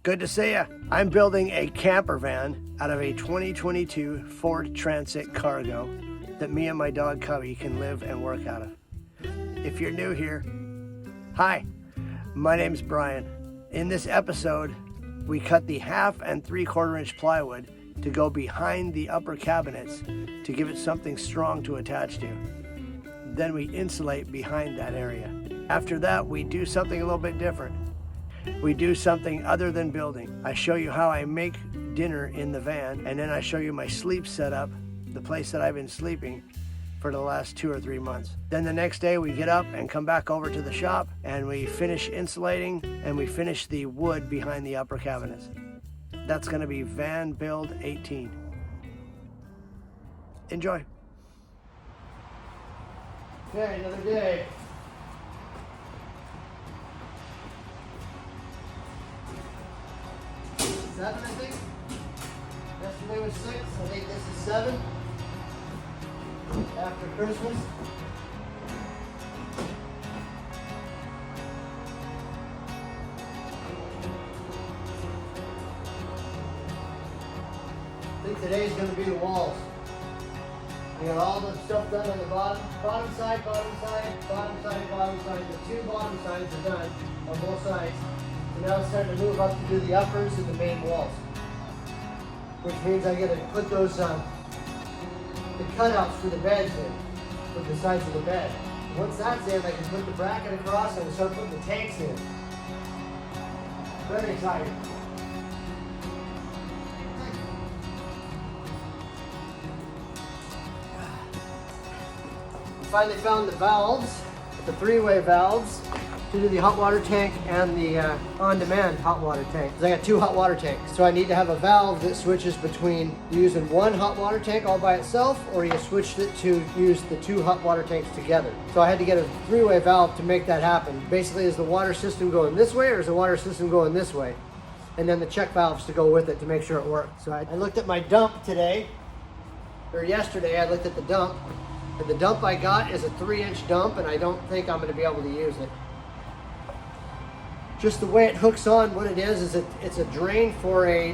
Good to see ya. I'm building a camper van out of a 2022 Ford Transit Cargo that me and my dog Cubby can live and work out of. If you're new here, hi, my name's Brian. In this episode, we cut the 1/2 and 3/4 inch plywood to go behind the upper cabinets to give it something strong to attach to. Then we insulate behind that area. After that, we do something a little bit different. We do something other than building. I show you how I make dinner in the van, and then I show you my sleep setup, the place that I've been sleeping for the last 2 or 3 months. Then the next day we get up and come back over to the shop and we finish insulating and we finish the wood behind the upper cabinets. That's gonna be van Build-18. Enjoy. Okay, another day. Seven, I think. Yesterday was 6. I think this is 7. After Christmas. I think today's going to be the walls. We got all the stuff done on the bottom side. The 2 bottom sides are done on both sides. So now it's time to move up to do the uppers and the main walls. Which means I got to put those the cutouts for the beds in, for the sides of the bed. Once that's in, I can put the bracket across and start putting the tanks in. Very excited. Finally found the valves, the 3-way valves, to do the hot water tank and the on-demand hot water tank. I got 2 hot water tanks, so I need to have a valve that switches between using 1 hot water tank all by itself, or you switched it to use the 2 hot water tanks together. So I had to get a 3-way valve to make that happen. Basically, is the water system going this way or is the water system going this way? And then the check valves to go with it to make sure it works. So I looked at my dump today, or yesterday I looked at the dump, and the dump I got is a 3-inch dump, and I don't think I'm going to be able to use it. Just the way it hooks on, what it is it's a drain for a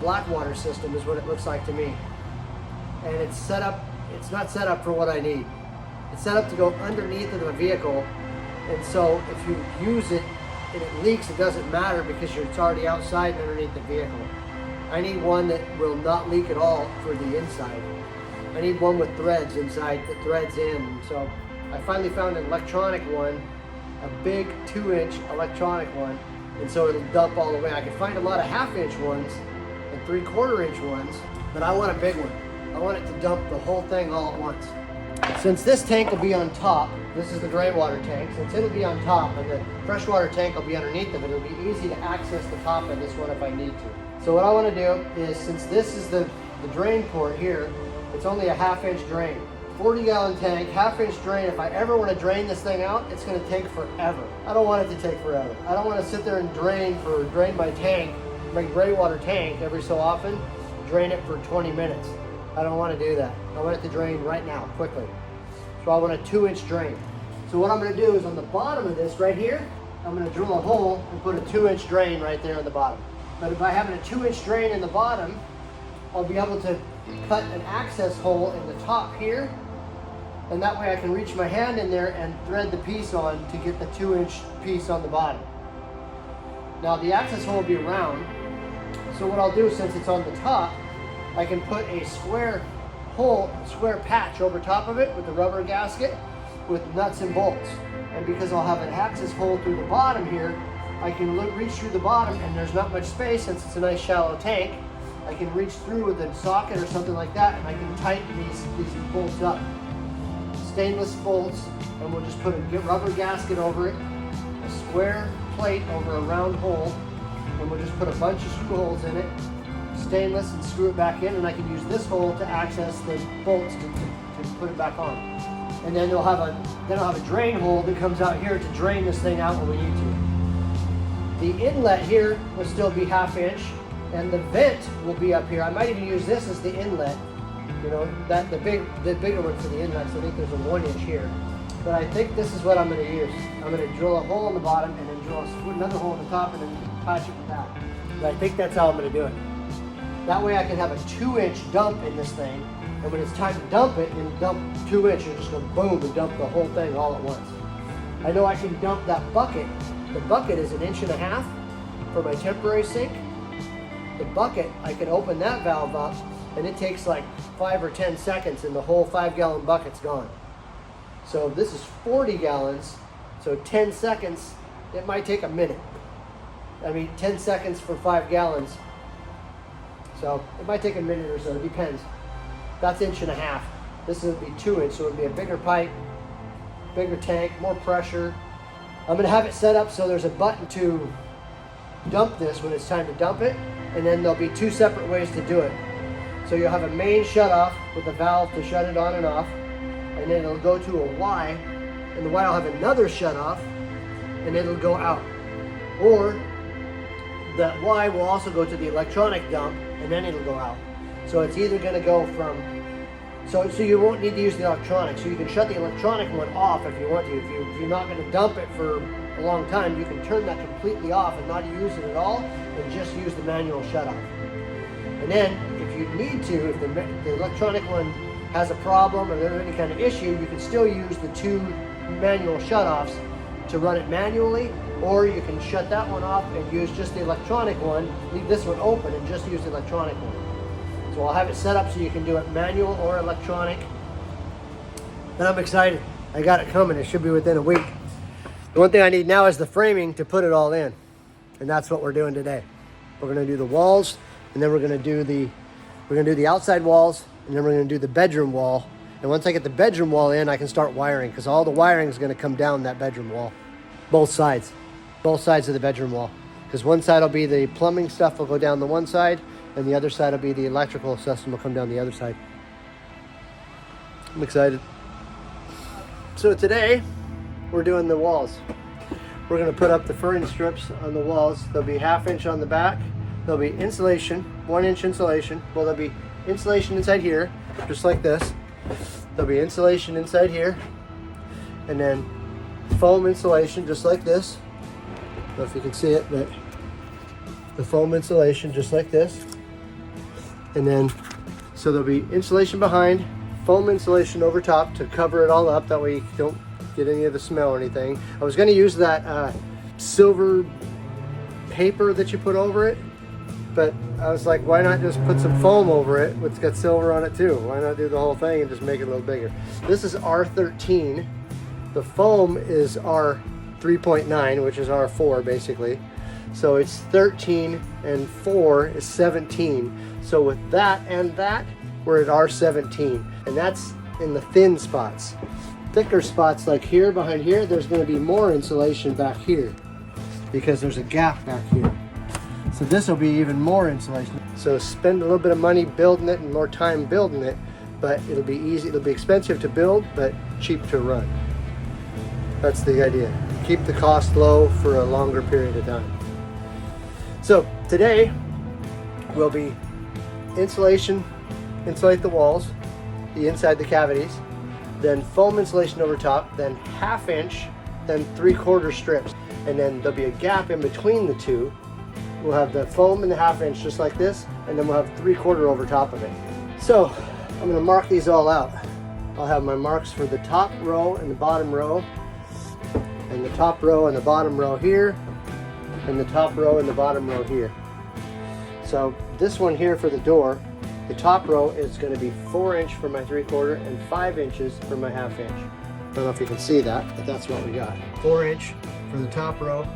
black water system is what it looks like to me. And it's set up, it's not set up for what I need. It's set up to go underneath of the vehicle, and so if you use it and it leaks, it doesn't matter because it's already outside and underneath the vehicle. I need one that will not leak at all for the inside. I need one with threads inside that threads in. So I finally found an electronic one, a big 2-inch electronic one, and so it'll dump all the way. I can find a lot of 1/2-inch ones and 3/4-inch ones, but I want a big one. I want it to dump the whole thing all at once. Since this tank will be on top, this is the gray water tank, since it'll be on top and the freshwater tank will be underneath of it, it'll be easy to access the top of this one if I need to. So what I want to do is, since this is the drain port here, it's only a 1/2-inch drain. 40-gallon tank, 1/2-inch drain. If I ever want to drain this thing out, it's going to take forever. I don't want it to take forever. I don't want to sit there and drain my tank, my gray water tank every so often, drain it for 20 minutes. I don't want to do that. I want it to drain right now, quickly. So I want a 2-inch drain. So what I'm going to do is on the bottom of this right here, I'm going to drill a hole and put a 2-inch drain right there on the bottom. But by having a 2-inch drain in the bottom, I'll be able to cut an access hole in the top here, and that way I can reach my hand in there and thread the piece on to get the 2-inch piece on the bottom. Now the access hole will be round, so what I'll do, since it's on the top, I can put a square patch over top of it with a rubber gasket with nuts and bolts. And because I'll have an access hole through the bottom here, I can reach through the bottom, and there's not much space since it's a nice shallow tank. I can reach through with a socket or something like that, and I can tighten these bolts up. Stainless bolts, and we'll just put a rubber gasket over it, a square plate over a round hole, and we'll just put a bunch of screw holes in it, stainless, and screw it back in, and I can use this hole to access the bolts to put it back on. And then I'll have a drain hole that comes out here to drain this thing out when we need to. The inlet here will still be 1/2-inch, and the vent will be up here. I might even use this as the inlet. You know, the bigger one for the inlets. I think there's a 1-inch here. But I think this is what I'm going to use. I'm going to drill a hole in the bottom and then drill another hole in the top and then patch it with that. But I think that's how I'm going to do it. That way I can have a 2-inch dump in this thing, and when it's time to dump it, and dump 2 inch, you're just going to boom and dump the whole thing all at once. I know I can dump that bucket. The bucket is 1.5 inches for my temporary sink. The bucket, I can open that valve up, and it takes like 5 or 10 seconds, and the whole 5-gallon bucket's gone. So this is 40 gallons, so 10 seconds, it might take a minute. I mean, 10 seconds for 5 gallons. So it might take a minute or so, it depends. That's 1.5 inches. This would be 2 inch, so it would be a bigger pipe, bigger tank, more pressure. I'm gonna have it set up so there's a button to dump this when it's time to dump it, and then there'll be 2 separate ways to do it. So you'll have a main shut off with a valve to shut it on and off, and then it'll go to a Y, and the Y will have another shut off, and it'll go out. Or that Y will also go to the electronic dump, and then it'll go out. So it's either going to go from, so you won't need to use the electronic. So you can shut the electronic one off if you want to. If you're not going to dump it for a long time, you can turn that completely off and not use it at all, and just use the manual shut off. And then if you need to, if the electronic one has a problem or there's any kind of issue, you can still use the 2 manual shut-offs to run it manually, or you can shut that one off and use just the electronic one, leave this one open and just use the electronic one. So I'll have it set up so you can do it manual or electronic. And I'm excited. I got it coming. It should be within a week. The one thing I need now is the framing to put it all in. And that's what we're doing today. We're going to do the walls, and then we're going to do the outside walls, and then we're going to do the bedroom wall. And once I get the bedroom wall in, I can start wiring, because all the wiring is going to come down that bedroom wall. Both sides of the bedroom wall. Because one side will be the plumbing stuff will go down the one side, and the other side will be the electrical system will come down the other side. I'm excited. So today, we're doing the walls. We're going to put up the furring strips on the walls. There'll be 1/2 inch on the back. There'll be insulation, 1 inch insulation. Well, there'll be insulation inside here, just like this. There'll be insulation inside here, and then foam insulation, just like this. I don't know if you can see it, but the foam insulation, just like this. And then, so there'll be insulation behind, foam insulation over top to cover it all up. That way you don't get any of the smell or anything. I was going to use that silver paper that you put over it, but I was like, why not just put some foam over it? It's got silver on it too. Why not do the whole thing and just make it a little bigger? This is R13. The foam is R3.9, which is R4 basically. So it's 13 and 4 is 17. So with that and that, we're at R17. And that's in the thin spots. Thicker spots like here, behind here, there's going to be more insulation back here because there's a gap back here. So this will be even more insulation. So spend a little bit of money building it and more time building it, but it'll be easy. It'll be expensive to build, but cheap to run. That's the idea. Keep the cost low for a longer period of time. So today will be insulate the walls, the inside the cavities, then foam insulation over top, then 1/2 inch, then 3/4 strips. And then there'll be a gap in between the two. We'll have the foam and the 1/2 inch just like this, and then we'll have 3/4 over top of it. So I'm gonna mark these all out. I'll have my marks for the top row and the bottom row, and the top row and the bottom row here, and the top row and the bottom row here. So this one here for the door, the top row is going to be 4 inch for my 3/4 and 5 inches for my 1/2 inch. I don't know if you can see that, but that's what we got. 4 inch for the top row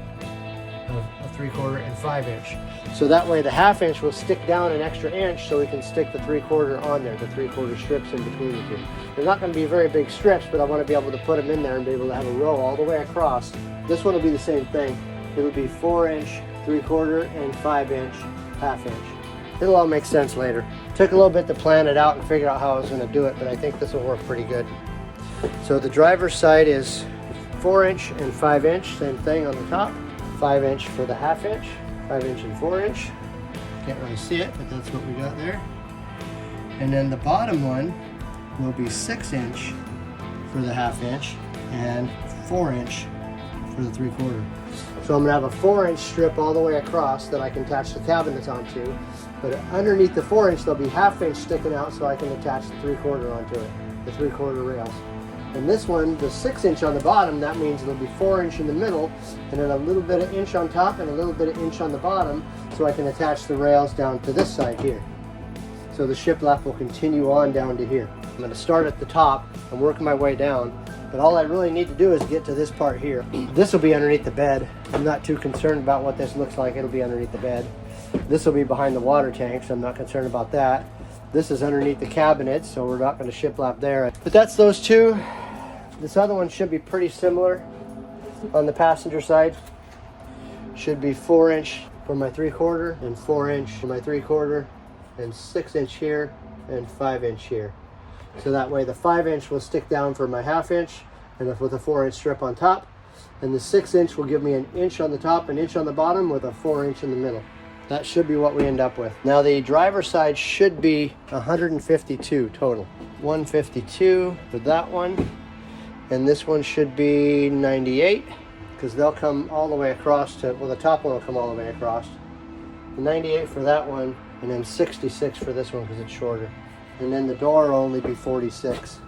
of a 3/4 and 5 inch. So that way the 1/2 inch will stick down an extra inch, so we can stick the 3/4 on there, the 3/4 strips in between the two. They're not going to be very big strips, but I want to be able to put them in there and be able to have a row all the way across. This one will be the same thing. It'll be 4 inch, 3/4 and 5 inch, 1/2 inch. It'll all make sense later. Took a little bit to plan it out and figure out how I was going to do it, but I think this will work pretty good. So the driver's side is 4 inch and 5 inch, same thing on the top. 5 inch for the 1/2 inch, 5 inch and 4 inch. Can't really see it, but that's what we got there. And then the bottom one will be 6 inch for the 1/2 inch and 4 inch for the 3/4. So I'm gonna have a 4-inch strip all the way across that I can attach the cabinets onto. But underneath the 4-inch, there'll be 1/2 inch sticking out so I can attach the 3/4 onto it, the 3/4 rails. And this one, the 6-inch on the bottom, that means it'll be 4-inch in the middle, and then a little bit of inch on top and a little bit of inch on the bottom, so I can attach the rails down to this side here. So the shiplap will continue on down to here. I'm gonna start at the top and work my way down, but all I really need to do is get to this part here. This will be underneath the bed. I'm not too concerned about what this looks like. It'll be underneath the bed. This will be behind the water tank, so I'm not concerned about that. This is underneath the cabinet, so we're not going to shiplap there. But that's those two. This other one should be pretty similar on the passenger side. Should be 4-inch for my 3/4 and 4-inch for my 3/4 and 6-inch here and 5-inch here. So that way the 5-inch will stick down for my 1/2 inch and with a 4-inch strip on top. And the 6-inch will give me an inch on the top, an inch on the bottom with a 4-inch in the middle. That should be what we end up with. Now the driver's side should be 152 total. 152 for that one. And this one should be 98 because they'll come all the way across to, well, the top one will come all the way across. 98 for that one, and then 66 for this one because it's shorter. And then the door will only be 46.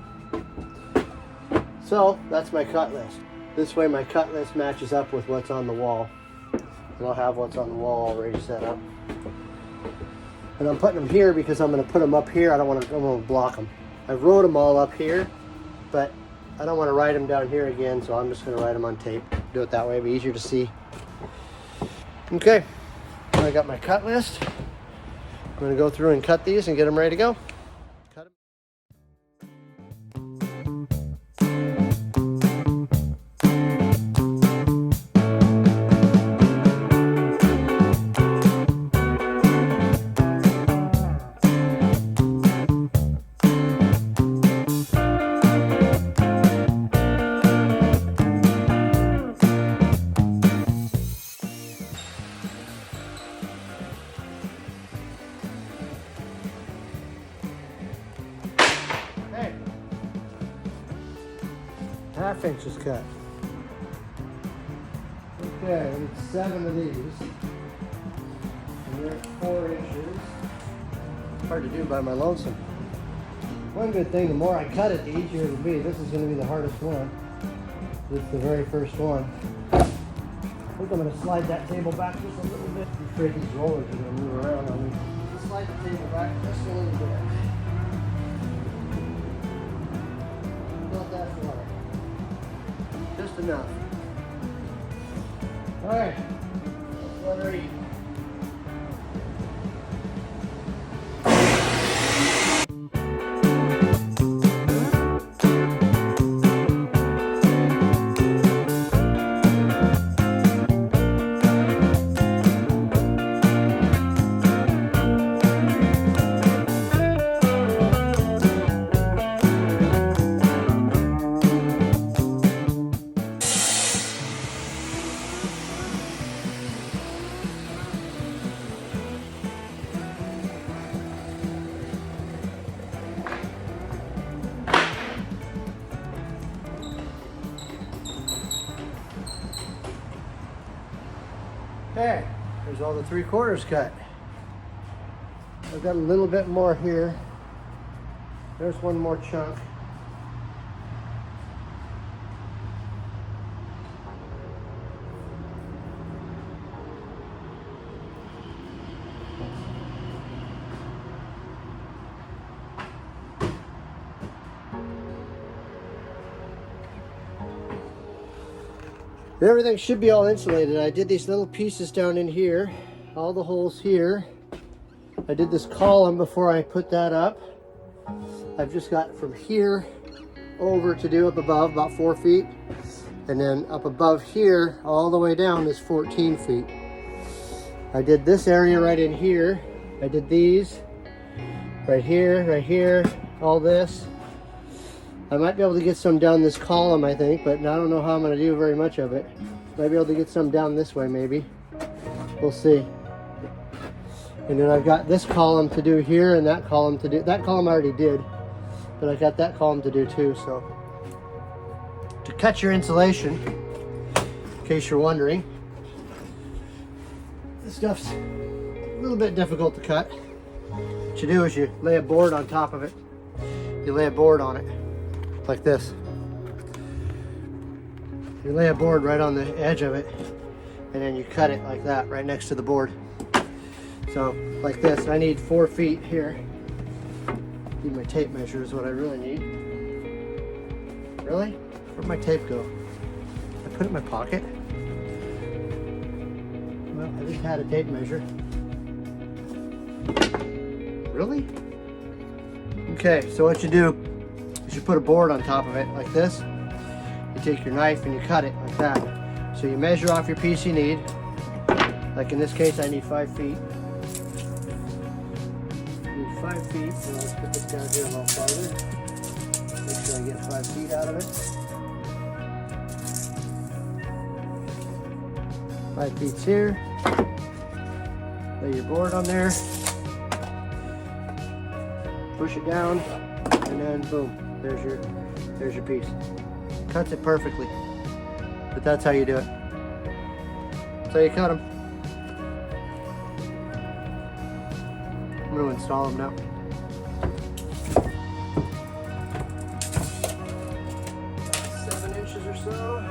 So that's my cut list. This way my cut list matches up with what's on the wall. And I'll have what's on the wall already set up. And I'm putting them here because I'm going to put them up here. I don't want to block them. I wrote them all up here, but I don't want to write them down here again, so I'm just going to write them on tape. Do it that way, it'll be easier to see. Okay, I got my cut list. I'm going to go through and cut these and get them ready to go. Cut them. Hey, 1/2 inch is cut. Okay, we need 7 of these. And they're 4 inches. Hard to do by my lonesome. One good thing, the more I cut it, the easier it'll be. This is going to be the hardest one. This is the very first one. I think I'm going to slide that table back just a little bit. I'm afraid these rollers are going to move around on me. Slide the table back just a little bit. Not that far. Just enough. Alright, let's let her eat. Okay, there's all the 3/4 cut. I've got a little bit more here. There's one more chunk. Everything should be all insulated. I did these little pieces down in here, all the holes here. I did this column before I put that up. I've just got from here over to do up above, about 4 feet. And then up above here, all the way down is 14 feet. I did this area right in here. I did these, right here, all this. I might be able to get some down this column, I think, but I don't know how I'm going to do very much of it. Might be able to get some down this way, maybe. We'll see. And then I've got this column to do here and that column to do. That column I already did, but I got that column to do too. So to cut your insulation, in case you're wondering, This stuff's a little bit difficult to cut. What you do is you lay a board on top of it. You lay a board on it, like this. You lay a board right on the edge of it, and then you cut it like that, right next to the board. So, like this. I need 4 feet here. Need my tape measure is what I really need. Really? Where'd my tape go? I put it in my pocket? Well, I just had a tape measure. Really? Okay, so what you do is you put a board on top of it like this. You take your knife and you cut it like that. So you measure off your piece you need. Like in this case, I need 5 feet. I need 5 feet, so let's put this down here a little farther. Make sure I get 5 feet out of it. 5 feet's here. Lay your board on there. Push it down, and then boom, there's your piece. Cuts it perfectly. But that's how you do it. That's how you cut them. I'm going to install them now. About 7 inches or so.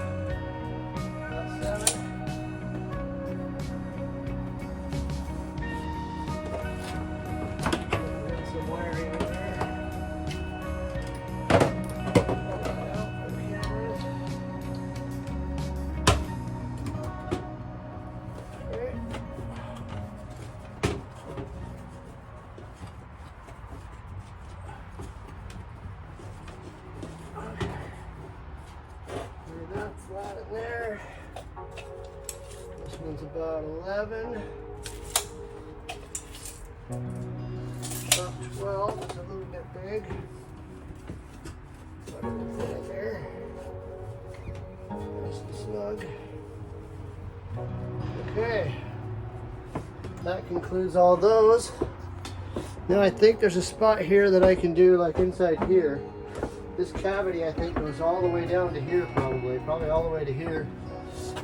About 7. Some wiring in there. Flat in there. This one's about 11. About 12. It's a little bit big. But it'll fit in there. Nice and snug. Okay. That concludes all those. Now I think there's a spot here that I can do like inside here. This cavity, I think, goes all the way down to here probably all the way to here.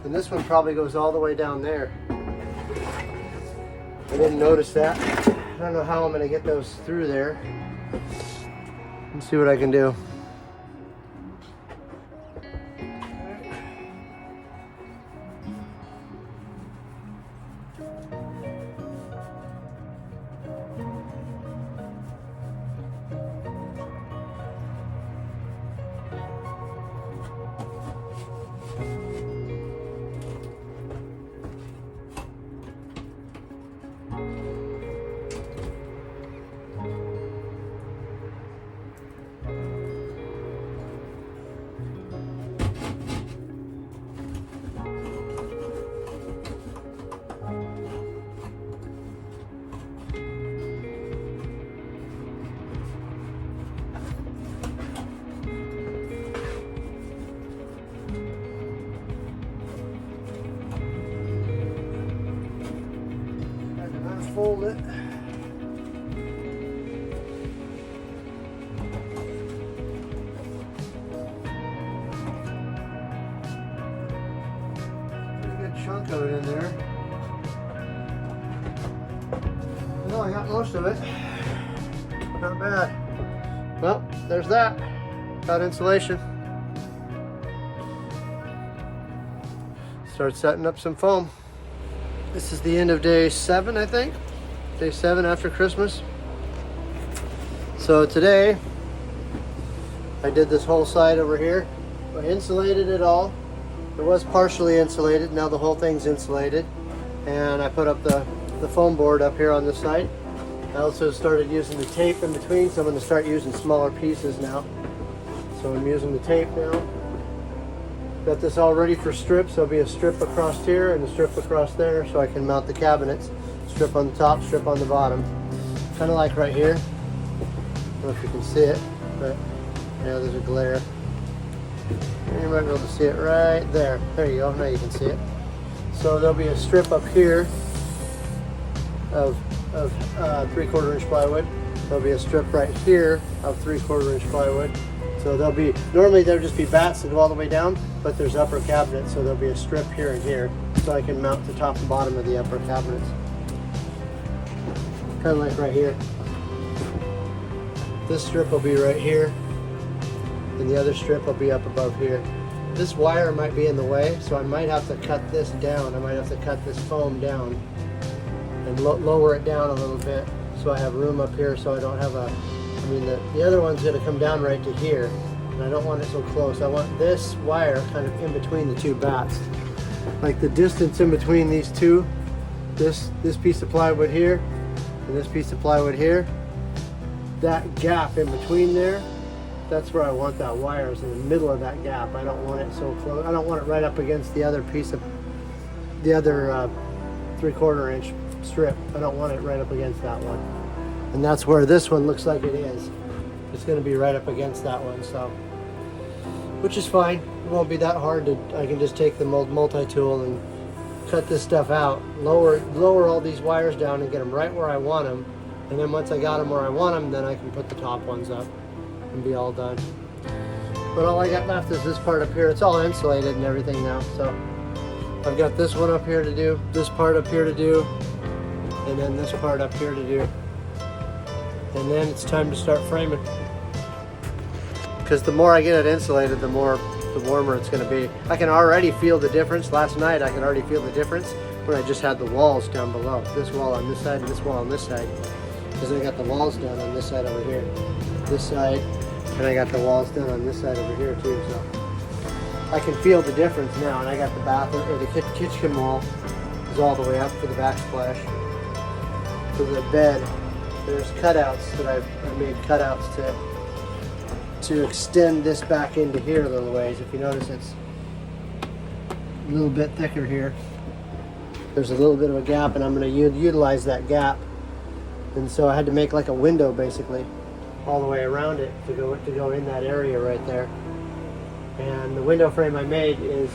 And this one probably goes all the way down there. I didn't notice that. I don't know how I'm gonna get those through there. Let's see what I can do. Fold it. Pretty good chunk of it in there. Well, I got most of it. Not bad. Well, there's that. Got insulation. Start setting up some foam. This is the end of day 7, I think. Day 7 after Christmas. So today, I did this whole side over here. I insulated it all. It was partially insulated. Now the whole thing's insulated. And I put up the foam board up here on this side. I also started using the tape in between, so I'm going to start using smaller pieces now. So I'm using the tape now. Got this all ready for strips. There'll be a strip across here and a strip across there so I can mount the cabinets. Strip on the top, strip on the bottom. Kind of like right here. I don't know if you can see it, but yeah, there's a glare. And you might be able to see it right there. There you go, now you can see it. So there'll be a strip up here of 3/4 inch plywood. There'll be a strip right here of 3/4 inch plywood. So there'll be, normally there'll just be bats that go all the way down, but there's upper cabinets, so there'll be a strip here and here. so I can mount the top and bottom of the upper cabinets. Kind of like right here. This strip will be right here, and the other strip will be up above here. This wire might be in the way, so I might have to cut this down. I might have to cut this foam down and lower it down a little bit so I have room up here, so I don't have a, I mean the other one's going to come down right to here, and I don't want it so close. I want this wire kind of in between the two bats. Like the distance in between these two, this piece of plywood here and this piece of plywood here, that gap in between there, that's where I want that wire, is in the middle of that gap. I don't want it so close. I don't want it right up against the other piece of, the other 3/4 inch strip. I don't want it right up against that one. And that's where this one looks like it is. It's going to be right up against that one, so, which is fine. It won't be that hard to, I can just take the multi-tool and cut this stuff out, lower all these wires down and get them right where I want them. And then once I got them where I want them, then I can put the top ones up and be all done. But all I got left is this part up here. It's all insulated and everything now, so I've got this one up here to do, this part up here to do, and then this part up here to do. And then it's time to start framing. Because the more I get it insulated, the warmer it's going to be. I can already feel the difference. Last night I could already feel the difference when I just had the walls down below. This wall on this side and this wall on this side. Because I got the walls done on this side over here. This side, and I got the walls done on this side over here too. So I can feel the difference now. And I got the bathroom, or the kitchen wall is all the way up for the backsplash. For the bed, there's cutouts that I've made cutouts to extend this back into here a little ways. If you notice, it's a little bit thicker here. There's a little bit of a gap, and I'm going to utilize that gap. And so I had to make like a window basically all the way around it to go in that area right there. And the window frame I made is,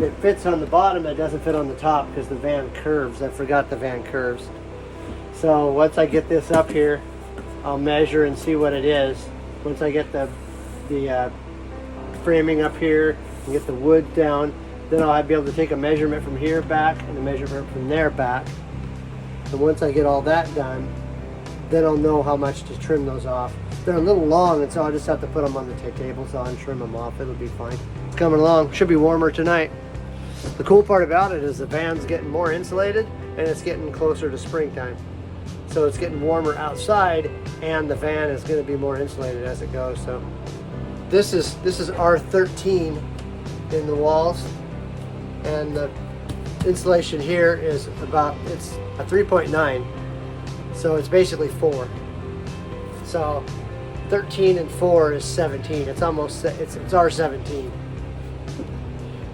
it fits on the bottom, it doesn't fit on the top because the van curves. I forgot the van curves. So once I get this up here, I'll measure and see what it is. Once I get the framing up here and get the wood down, then I'll be able to take a measurement from here back and a measurement from there back. And once I get all that done, then I'll know how much to trim those off. They're a little long, and so I'll just have to put them on the table saw and trim them off. It'll be fine. It's coming along. Should be warmer tonight. The cool part about it is the van's getting more insulated, and it's getting closer to springtime. So it's getting warmer outside, and the van is going to be more insulated as it goes. So this is R13 in the walls, and the insulation here is it's a 3.9, so it's basically 4. So 13 and 4 is 17. It's R17,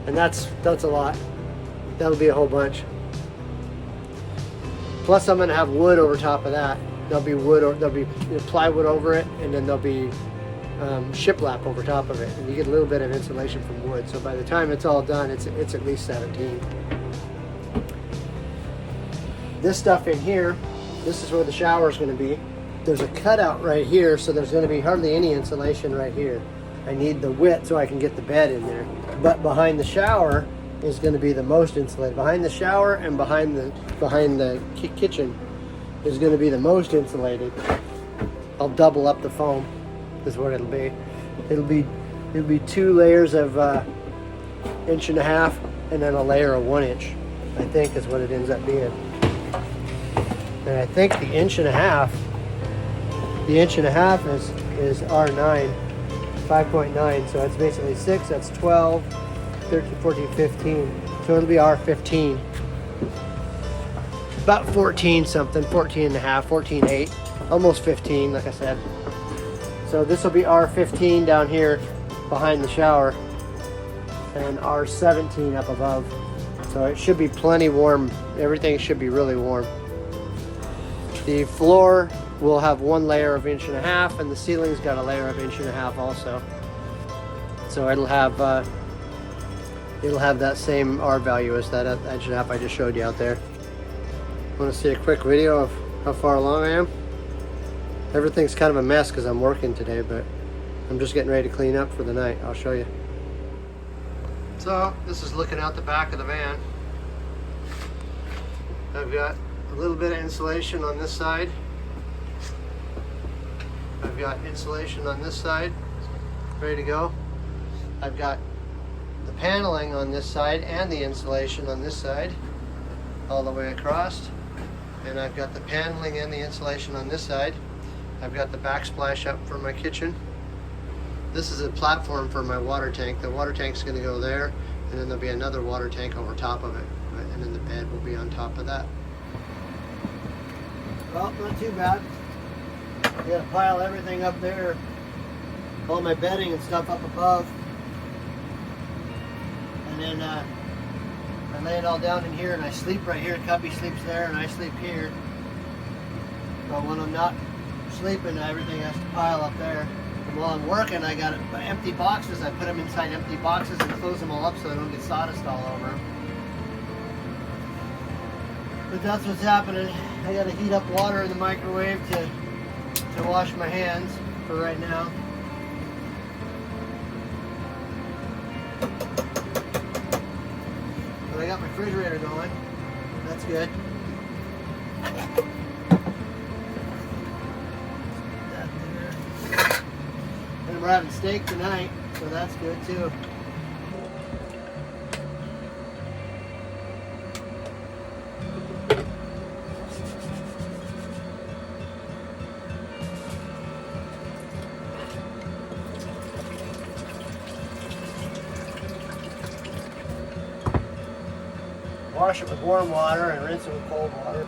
and that's a lot. That'll be a whole bunch. Plus, I'm going to have wood over top of that. There'll be wood, or there'll be plywood over it, and then there'll be shiplap over top of it, and you get a little bit of insulation from wood. So by the time it's all done, it's at least 17. This stuff in here, this is where the shower is going to be. There's a cutout right here, so there's going to be hardly any insulation right here. I need the width so I can get the bed in there. But behind the shower is going to be the most insulated. Behind the shower and behind the kitchen is going to be the most insulated. I'll double up the foam. Is what it'll be. It'll be 2 layers of 1.5 inches, and then a layer of 1 inch. I think is what it ends up being. And I think the 1.5 is R9, 5.9. So it's basically 6. That's 12, 13, 14, 15. So it'll be R15. About 14 something, 14.5, 14.8, almost 15, like I said. So this will be R15 down here behind the shower, and R17 up above. So it should be plenty warm. Everything should be really warm. The floor will have 1 layer of 1.5 inches, and the ceiling's got a layer of 1.5 inches also. So it'll have that same R value as that 1.5 inches I just showed you out there. Want to see a quick video of how far along I am? Everything's kind of a mess because I'm working today, but I'm just getting ready to clean up for the night. I'll show you. So this is looking out the back of the van. I've got a little bit of insulation on this side. I've got insulation on this side, ready to go. I've got the paneling on this side and the insulation on this side, all the way across. And I've got the paneling and the insulation on this side. I've got the backsplash up for my kitchen. This is a platform for my water tank. The water tank's going to go there, and then there'll be another water tank over top of it. And then the bed will be on top of that. Well, not too bad. I gotta pile everything up there, all my bedding and stuff up above. And then I lay it all down in here, and I sleep right here. Cubby sleeps there, and I sleep here. But when I'm not sleeping, everything has to pile up there. And while I'm working, I got empty boxes. I put them inside empty boxes and close them all up so they don't get sawdust all over them. But that's what's happening. I gotta heat up water in the microwave to wash my hands for right now. But I got my refrigerator going. That's good. That there. And we're having steak tonight, so that's good too. Wash it with warm water and rinse it with cold water.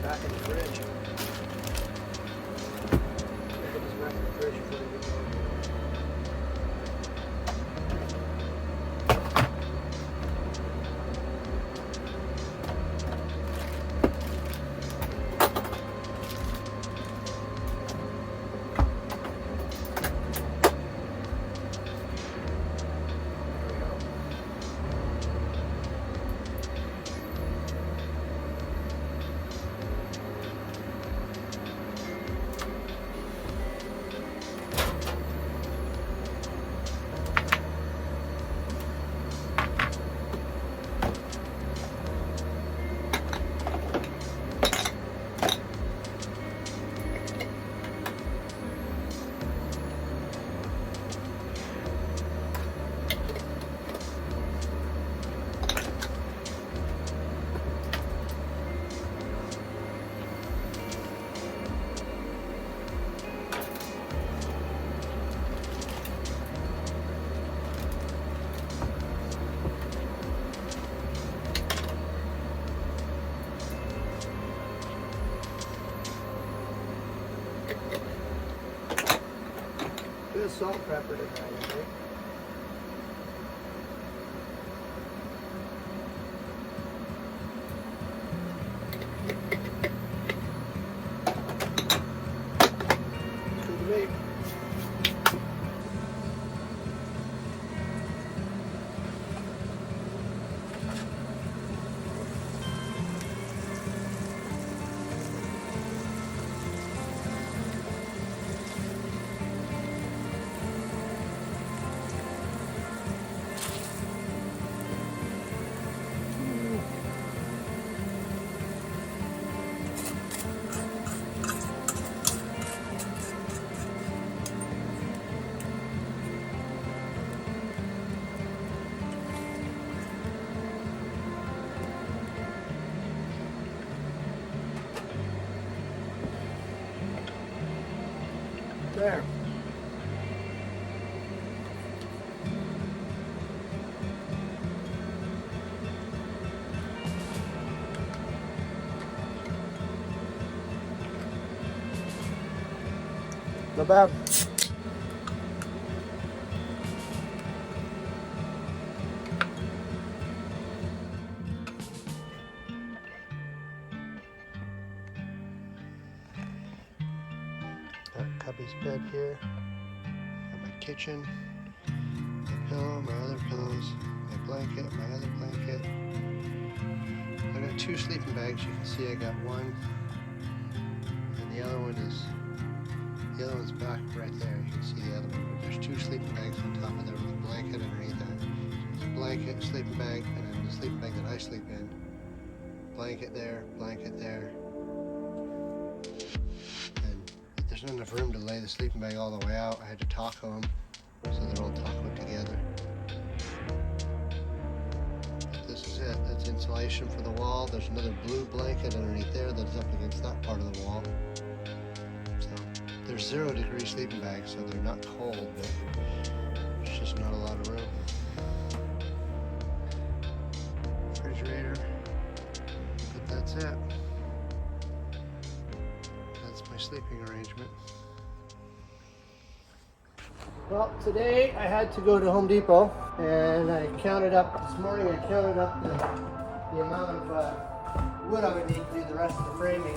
Back in the fridge. Put this back in the fridge before we get going. Bit of salt and pepper tonight, I think. Good to me. There. Not bad. Cubby's bed here. Got my kitchen, my pillow, my other pillows, my blanket, my other blanket. I got 2 sleeping bags. You can see I got one, and the other one's back right there. You can see the other one. There's 2 sleeping bags on top of there with a blanket underneath that. There's a blanket, sleeping bag, and then the sleeping bag that I sleep in. Blanket there, blanket there. There's not enough room to lay the sleeping bag all the way out. I had to taco them so they're all tacoed together. But this is it. That's insulation for the wall. There's another blue blanket underneath there that's up against that part of the wall. So there's 0-degree sleeping bags, so they're not cold, but there's just not a lot of room. Refrigerator. But that's it. My sleeping arrangement. Well, today I had to go to Home Depot, and I counted up this morning. I counted up the amount of wood I would need to do the rest of the framing.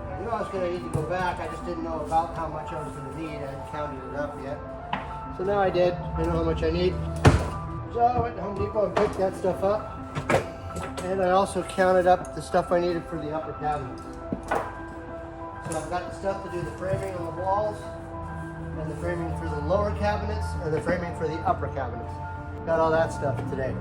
I knew I was going to need to go back. I just didn't know about how much I was going to need. I hadn't counted it up yet. So now I did. I know how much I need. So I went to Home Depot and picked that stuff up, and I also counted up the stuff I needed for the upper cabinets. So I've got the stuff to do the framing on the walls, and the framing for the lower cabinets, and the framing for the upper cabinets. Got all that stuff today.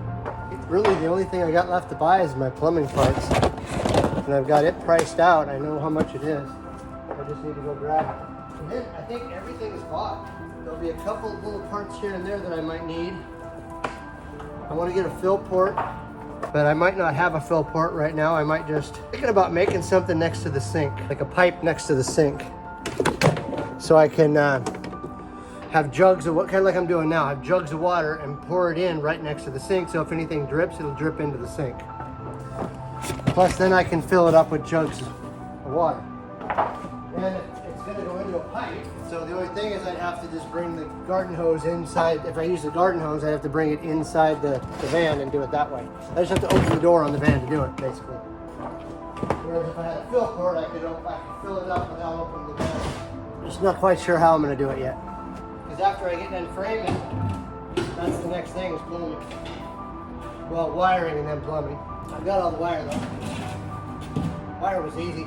Really, the only thing I got left to buy is my plumbing parts. And I've got it priced out. I know how much it is. I just need to go grab it. And then I think everything is bought. There'll be a couple of little parts here and there that I might need. I want to get a fill port, but I might not have a fill port right now. I might just thinking about making something next to the sink, like a pipe next to the sink, so I can have jugs of what kind of like I'm doing now. Have jugs of water and pour it in right next to the sink. So if anything drips, it'll drip into the sink. Plus, then I can fill it up with jugs of water. And it's going to go into a pipe. So the only thing is I'd have to just bring the garden hose inside. If I use the garden hose, I'd have to bring it inside the van and do it that way. I just have to open the door on the van to do it, basically. Whereas if I had a fill port, I could fill it up without opening the van. Just not quite sure how I'm going to do it yet. Because after I get done framing, that's the next thing is plumbing. Well, wiring and then plumbing. I've got all the wire though. Wire was easy.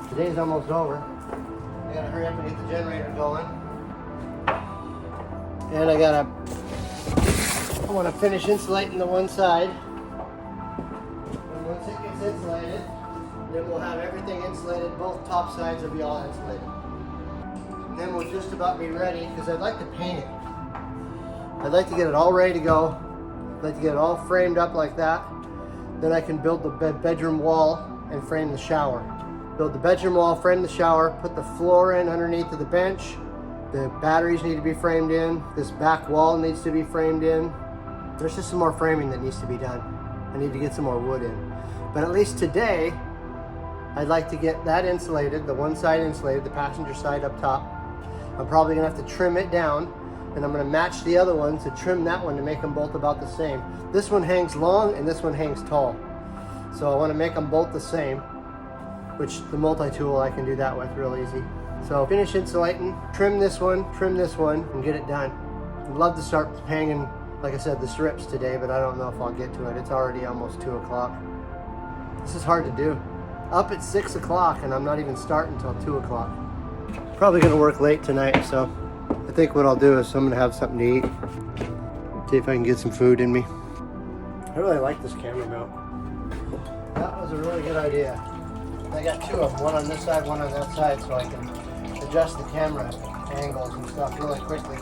Today's almost over. I gotta hurry up and get the generator going. And I want to finish insulating the one side. And once it gets insulated, then we'll have everything insulated. Both top sides will be all insulated. And then we'll just about be ready, because I'd like to paint it. I'd like to get it all ready to go. I'd like to get it all framed up like that. Then I can build the bedroom wall and frame the shower. Build the bedroom wall, frame the shower, put the floor in underneath of the bench. The batteries need to be framed in. This back wall needs to be framed in. There's just some more framing that needs to be done. I need to get some more wood in. But at least today, I'd like to get that insulated, the one side insulated, the passenger side up top. I'm probably gonna have to trim it down, and I'm gonna match the other one to trim that one to make them both about the same. This one hangs long and this one hangs tall. So I wanna make them both the same, which the multi-tool I can do that with real easy. So finish insulating, trim this one, and get it done. I'd love to start hanging, like I said, the strips today, but I don't know if I'll get to it. It's already almost 2 o'clock. This is hard to do. Up at 6 o'clock and I'm not even starting until 2 o'clock. Probably gonna work late tonight, so I think what I'll do is I'm gonna have something to eat. See if I can get some food in me. I really like this camera mount. That was a really good idea. I got 2 of them, one on this side, one on that side, so I can adjust the camera angles and stuff really quickly,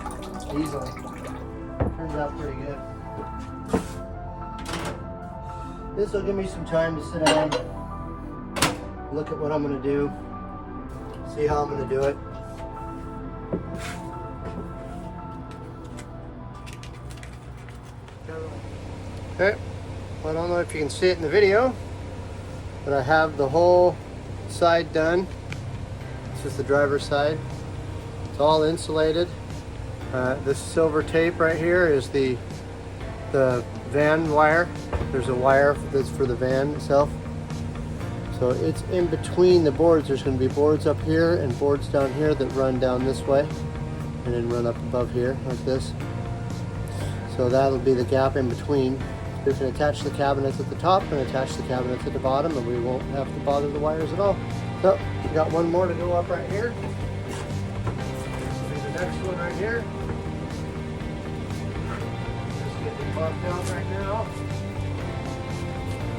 easily. Turns out pretty good. This will give me some time to sit down, look at what I'm going to do, see how I'm going to do it. Okay, well, I don't know if you can see it in the video, but I have the whole side done. This is the driver's side. It's all insulated. This silver tape right here is the van wire. There's a wire that's for the van itself. So it's in between the boards. There's going to be boards up here and boards down here that run down this way and then run up above here like this. So that'll be the gap in between. We can attach the cabinets at the top and attach the cabinets at the bottom, and we won't have to bother the wires at all. So we got one more to go up right here. This will be the next one right here. Just getting it bumped out right now.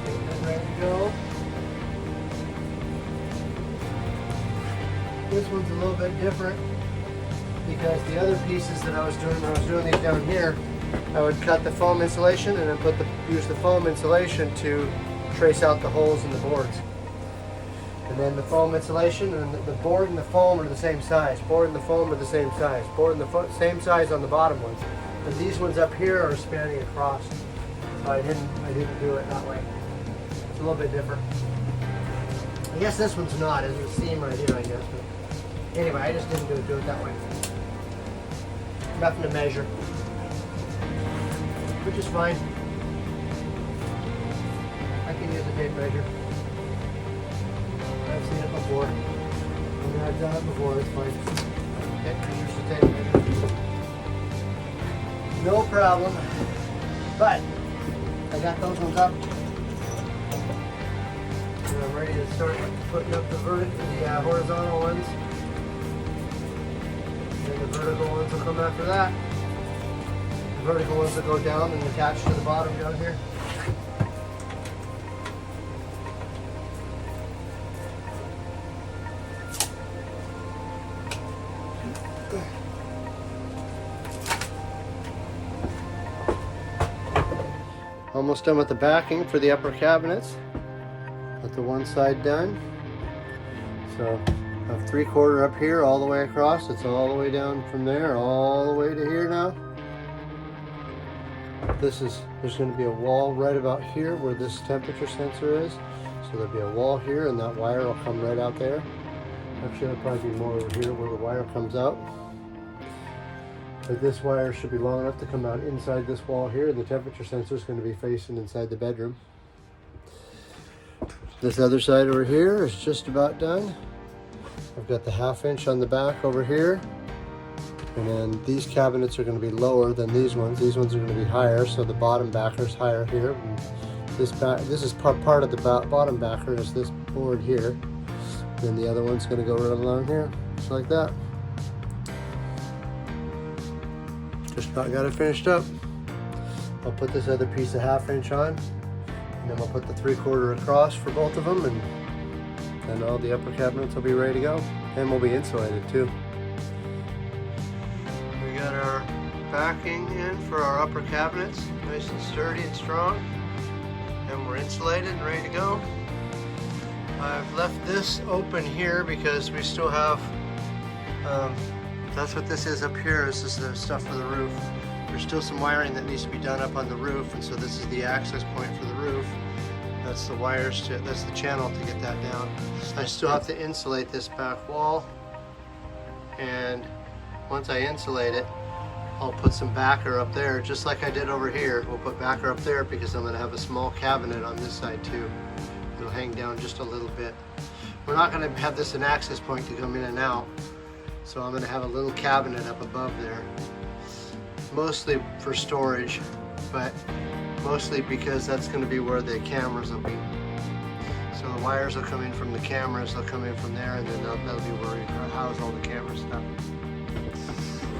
Getting it ready to go. This one's a little bit different because the other pieces that I was doing when I was doing these down here, I would cut the foam insulation and then use the foam insulation to trace out the holes in the boards. And then the foam insulation and the board and the foam are the same size. Board and the foam are the same size. Board and the same size on the bottom ones. And these ones up here are spanning across. So I didn't do it that way. It's a little bit different. I guess this one's not. There's a seam right here, I guess. But anyway, I just didn't do it that way. Nothing to measure. Which is fine. I can use a tape measure. I've seen it before. And I've done it before, it's fine. Okay, I use the tape measure. No problem. But I got those ones up. And I'm ready to start putting up the horizontal ones. And the vertical ones will come after that. The vertical ones will go down and attach to the bottom down here. Almost done with the backing for the upper cabinets. Got the one side done. So I have 3/4 up here all the way across. It's all the way down from there all the way to here now. There's going to be a wall right about here where this temperature sensor is. So there'll be a wall here and that wire will come right out there. Actually, there'll probably be more over here where the wire comes out. But this wire should be long enough to come out inside this wall here, and the temperature sensor is going to be facing inside the bedroom. This other side over here is just about done. I've got the 1/2 inch on the back over here, and then these cabinets are going to be lower than these ones. These ones are going to be higher, so the bottom backer is higher here. And this is part of the bottom backer is this board here. Then the other one's going to go right along here, just like that. Just about got it finished up. I'll put this other piece of 1/2 inch on, and then we'll put the 3/4 across for both of them, and then all the upper cabinets will be ready to go, and we'll be insulated too. We got our backing in for our upper cabinets, nice and sturdy and strong, and we're insulated and ready to go. I've left this open here because we still have that's what this is up here. This is the stuff for the roof. There's still some wiring that needs to be done up on the roof, and so this is the access point for the roof. That's the wires that's the channel to get that down. I still have to insulate this back wall, and once I insulate it, I'll put some backer up there, just like I did over here. We'll put backer up there because I'm going to have a small cabinet on this side too. It'll hang down just a little bit. We're not going to have this an access point to come in and out. So I'm going to have a little cabinet up above there, mostly for storage, but mostly because that's going to be where the cameras will be. So the wires will come in from the cameras, they'll come in from there, and then that'll be where we house all the camera stuff.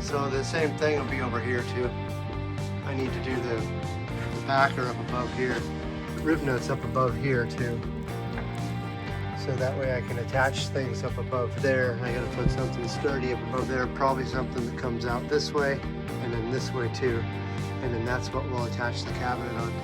So the same thing will be over here too. I need to do the backer up above here, the rib nuts up above here too. So that way I can attach things up above there. I gotta put something sturdy up above there, probably something that comes out this way and then this way too. And then that's what we'll attach the cabinet onto.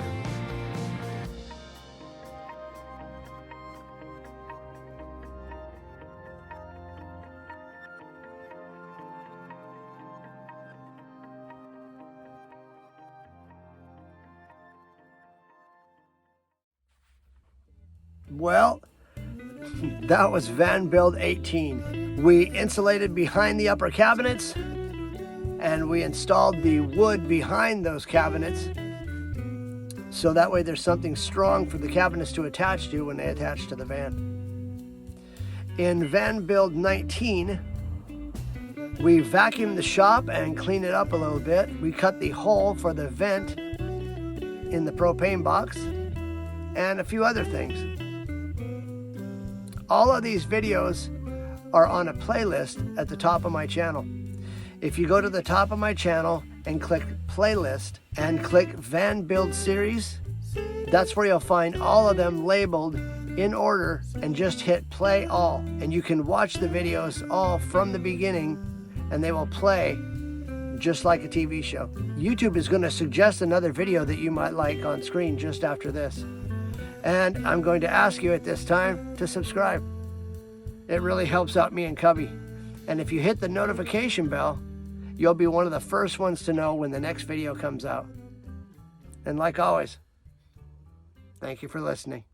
Well, that was Van Build 18. We insulated behind the upper cabinets, and we installed the wood behind those cabinets, so that way there's something strong for the cabinets to attach to when they attach to the van. In van build 19, we vacuumed the shop and cleaned it up a little bit. We cut the hole for the vent in the propane box and a few other things. All of these videos are on a playlist at the top of my channel. If you go to the top of my channel and click playlist and click van build series, that's where you'll find all of them labeled in order, and just hit play all, and you can watch the videos all from the beginning, and they will play just like a TV show. YouTube is going to suggest another video that you might like on screen just after this, and I'm going to ask you at this time to subscribe. It really helps out me and Cubby, and if you hit the notification bell, you'll be one of the first ones to know when the next video comes out. And like always, thank you for listening.